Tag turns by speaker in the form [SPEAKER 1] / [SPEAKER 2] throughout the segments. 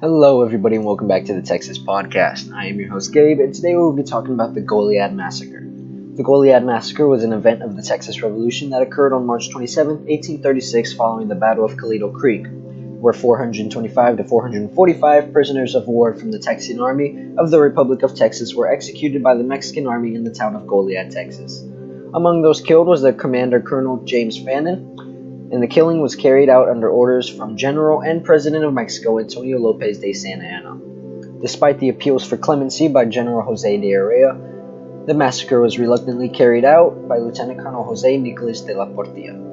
[SPEAKER 1] Hello, everybody, and welcome back to the Texas Podcast. I am your host, Gabe, and today we will be talking about the Goliad Massacre. The Goliad Massacre was an event of the Texas Revolution that occurred on March 27, 1836, following the Battle of Goliad Creek, where 425 to 445 prisoners of war from the Texian Army of the Republic of Texas were executed by the Mexican Army in the town of Goliad, Texas. Among those killed was the commander Colonel James Fannin, and the killing was carried out under orders from General and President of Mexico Antonio Lopez de Santa Anna. Despite the appeals for clemency by General Jose de Heredia, the massacre was reluctantly carried out by Lieutenant Colonel Jose Nicolas de la Portilla.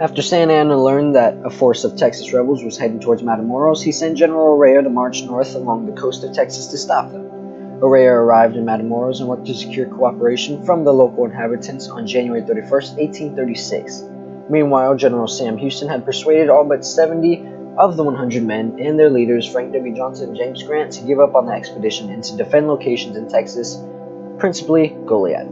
[SPEAKER 1] After Santa Anna learned that a force of Texas rebels was heading towards Matamoros, he sent General Heredia to march north along the coast of Texas to stop them. Heredia arrived in Matamoros and worked to secure cooperation from the local inhabitants on January 31, 1836. Meanwhile, General Sam Houston had persuaded all but 70 of the 100 men and their leaders, Frank W. Johnson and James Grant, to give up on the expedition and to defend locations in Texas, principally Goliad.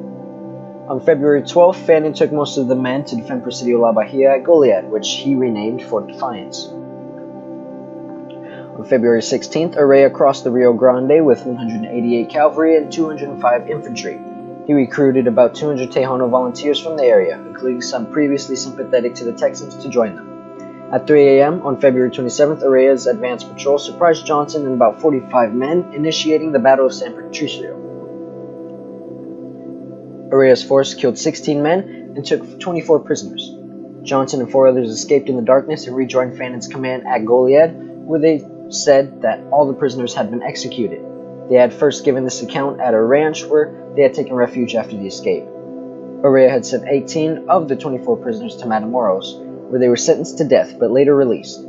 [SPEAKER 1] On February 12th, Fannin took most of the men to defend Presidio La Bahia at Goliad, which he renamed Fort Defiance. On February 16th, Heredia crossed the Rio Grande with 188 cavalry and 205 infantry. He recruited about 200 Tejano volunteers from the area, including some previously sympathetic to the Texans, to join them. At 3 a.m. on February 27th, Heredia's advance patrol surprised Johnson and about 45 men, initiating the Battle of San Patricio. Heredia's force killed 16 men and took 24 prisoners. Johnson and 4 others escaped in the darkness and rejoined Fannin's command at Goliad, where they said that all the prisoners had been executed. They had first given this account at a ranch where they had taken refuge after the escape. Heredia had sent 18 of the 24 prisoners to Matamoros, where they were sentenced to death but later released.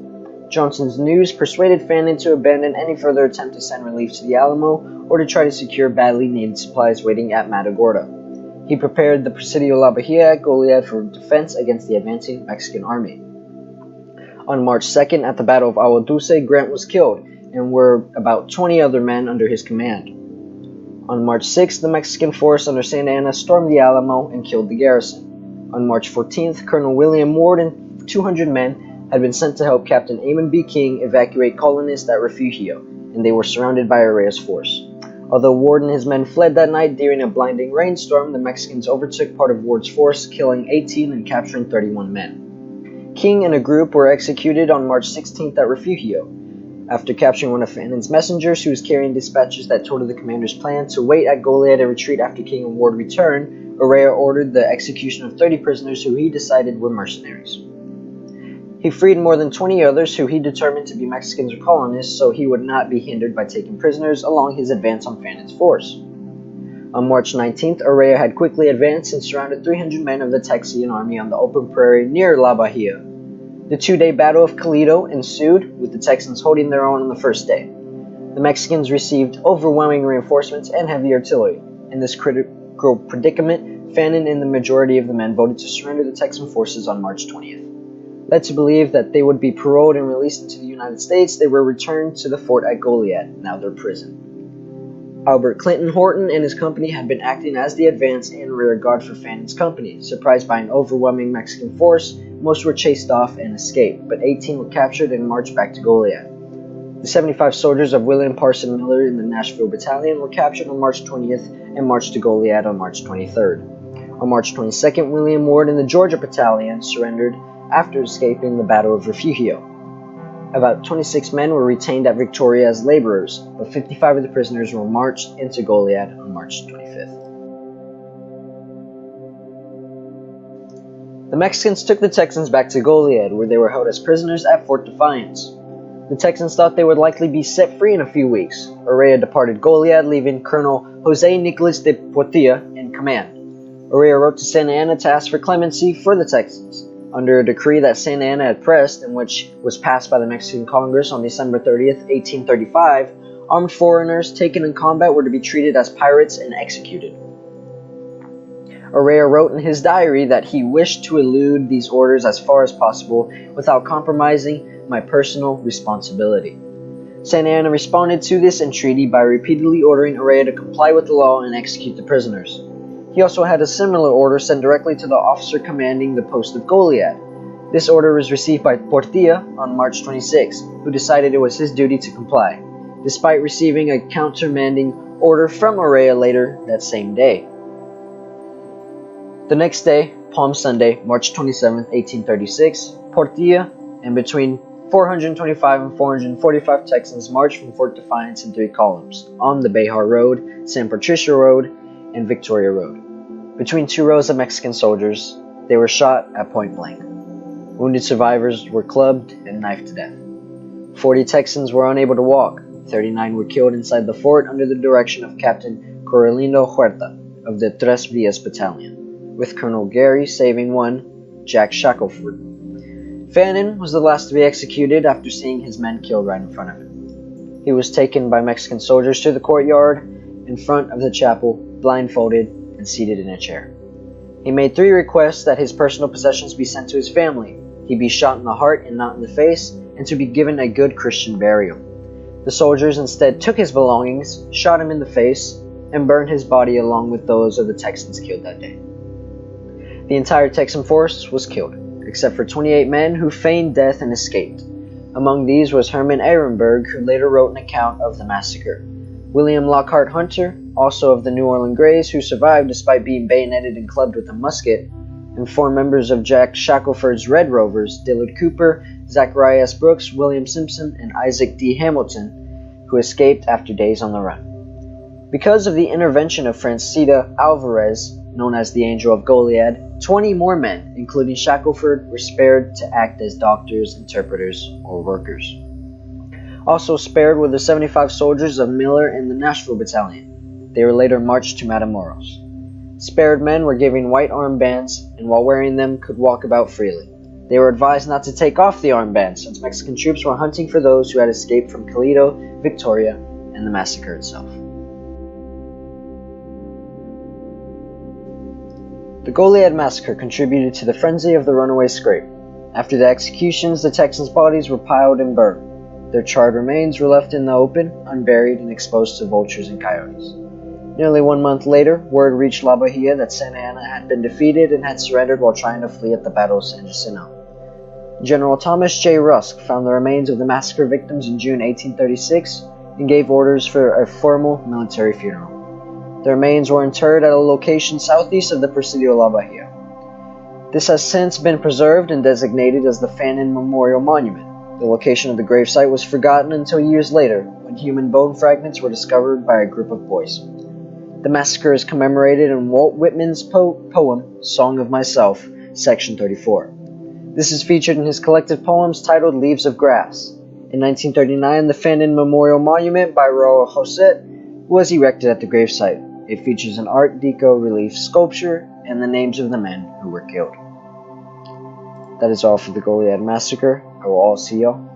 [SPEAKER 1] Johnson's news persuaded Fannin to abandon any further attempt to send relief to the Alamo or to try to secure badly needed supplies waiting at Matagorda. He prepared the Presidio La Bahia at Goliad for defense against the advancing Mexican army. On March 2nd, at the Battle of Agua Dulce, Grant was killed, and were about 20 other men under his command. On March 6th, the Mexican force under Santa Anna stormed the Alamo and killed the garrison. On March 14th, Colonel William Ward and 200 men had been sent to help Captain Amon B. King evacuate colonists at Refugio, and they were surrounded by Heredia's force. Although Ward and his men fled that night during a blinding rainstorm, the Mexicans overtook part of Ward's force, killing 18 and capturing 31 men. King and a group were executed on March 16th at Refugio. After capturing one of Fannin's messengers, who was carrying dispatches that told of the commander's plan to wait at Goliad and retreat after King and Ward returned, Heredia ordered the execution of 30 prisoners who he decided were mercenaries. He freed more than 20 others who he determined to be Mexicans or colonists, so he would not be hindered by taking prisoners along his advance on Fannin's force. On March 19th, Heredia had quickly advanced and surrounded 300 men of the Texian army on the open prairie near La Bahia. The 2-day Battle of Goliad ensued, with the Texans holding their own on the first day. The Mexicans received overwhelming reinforcements and heavy artillery. In this critical predicament, Fannin and the majority of the men voted to surrender the Texan forces on March 20th. Led to believe that they would be paroled and released into the United States, they were returned to the fort at Goliad, now their prison. Albert Clinton Horton and his company had been acting as the advance and rear guard for Fannin's company. Surprised by an overwhelming Mexican force, most were chased off and escaped, but 18 were captured and marched back to Goliad. The 75 soldiers of William Parson Miller in the Nashville Battalion were captured on March 20th and marched to Goliad on March 23rd. On March 22nd, William Ward and the Georgia Battalion surrendered after escaping the Battle of Refugio. About 26 men were retained at Victoria as laborers, but 55 of the prisoners were marched into Goliad on March 25th. The Mexicans took the Texans back to Goliad, where they were held as prisoners at Fort Defiance. The Texans thought they would likely be set free in a few weeks. Heredia departed Goliad, leaving Colonel Jose Nicolas de Portilla in command. Heredia wrote to Santa Anna to ask for clemency for the Texans. Under a decree that Santa Anna had pressed, and which was passed by the Mexican Congress on December 30th, 1835, armed foreigners taken in combat were to be treated as pirates and executed. Heredia wrote in his diary that he wished to elude these orders as far as possible without compromising my personal responsibility. Santa Anna responded to this entreaty by repeatedly ordering Heredia to comply with the law and execute the prisoners. He also had a similar order sent directly to the officer commanding the post of Goliad. This order was received by Portilla on March 26, who decided it was his duty to comply, despite receiving a countermanding order from Orea later that same day. The next day, Palm Sunday, March 27, 1836, Portilla and between 425 and 445 Texans marched from Fort Defiance in 3 columns on the Behar Road, San Patricio Road, and Victoria Road. Between 2 rows of Mexican soldiers, they were shot at point blank. Wounded survivors were clubbed and knifed to death. 40 Texans were unable to walk. 39 were killed inside the fort under the direction of Captain Corralino Huerta of the Tres Villas Battalion, with Colonel Gary saving one, Jack Shackelford. Fannin was the last to be executed after seeing his men killed right in front of him. He was taken by Mexican soldiers to the courtyard in front of the chapel, blindfolded and seated in a chair. He made 3 requests: that his personal possessions be sent to his family, he be shot in the heart and not in the face, and to be given a good Christian burial. The soldiers instead took his belongings, shot him in the face, and burned his body along with those of the Texans killed that day. The entire Texan force was killed, except for 28 men who feigned death and escaped. Among these was Herman Ehrenberg, who later wrote an account of the massacre; William Lockhart Hunter, also of the New Orleans Greys, who survived despite being bayoneted and clubbed with a musket; and 4 members of Jack Shackelford's Red Rovers, Dillard Cooper, Zacharias Brooks, William Simpson, and Isaac D. Hamilton, who escaped after days on the run. Because of the intervention of Francita Alvarez, known as the Angel of Goliad, 20 more men, including Shackelford, were spared to act as doctors, interpreters, or workers. Also spared were the 75 soldiers of Miller in the Nashville Battalion. They were later marched to Matamoros. Spared men were given white armbands, and while wearing them could walk about freely. They were advised not to take off the armbands, since Mexican troops were hunting for those who had escaped from Toledo, Victoria, and the massacre itself. The Goliad Massacre contributed to the frenzy of the runaway scrape. After the executions, the Texans' bodies were piled and burned. Their charred remains were left in the open, unburied, and exposed to vultures and coyotes. Nearly 1 month later, word reached La Bahia that Santa Anna had been defeated and had surrendered while trying to flee at the Battle of San Jacinto. General Thomas J. Rusk found the remains of the massacre victims in June 1836 and gave orders for a formal military funeral. The remains were interred at a location southeast of the Presidio La Bahia. This has since been preserved and designated as the Fannin Memorial Monument. The location of the gravesite was forgotten until years later, when human bone fragments were discovered by a group of boys. The massacre is commemorated in Walt Whitman's poem, Song of Myself, section 34. This is featured in his collected poems titled Leaves of Grass. In 1939, the Fannin Memorial Monument by Raoul Josette was erected at the gravesite. It features an Art Deco relief sculpture and the names of the men who were killed. That is all for the Goliad Massacre. I will all see y'all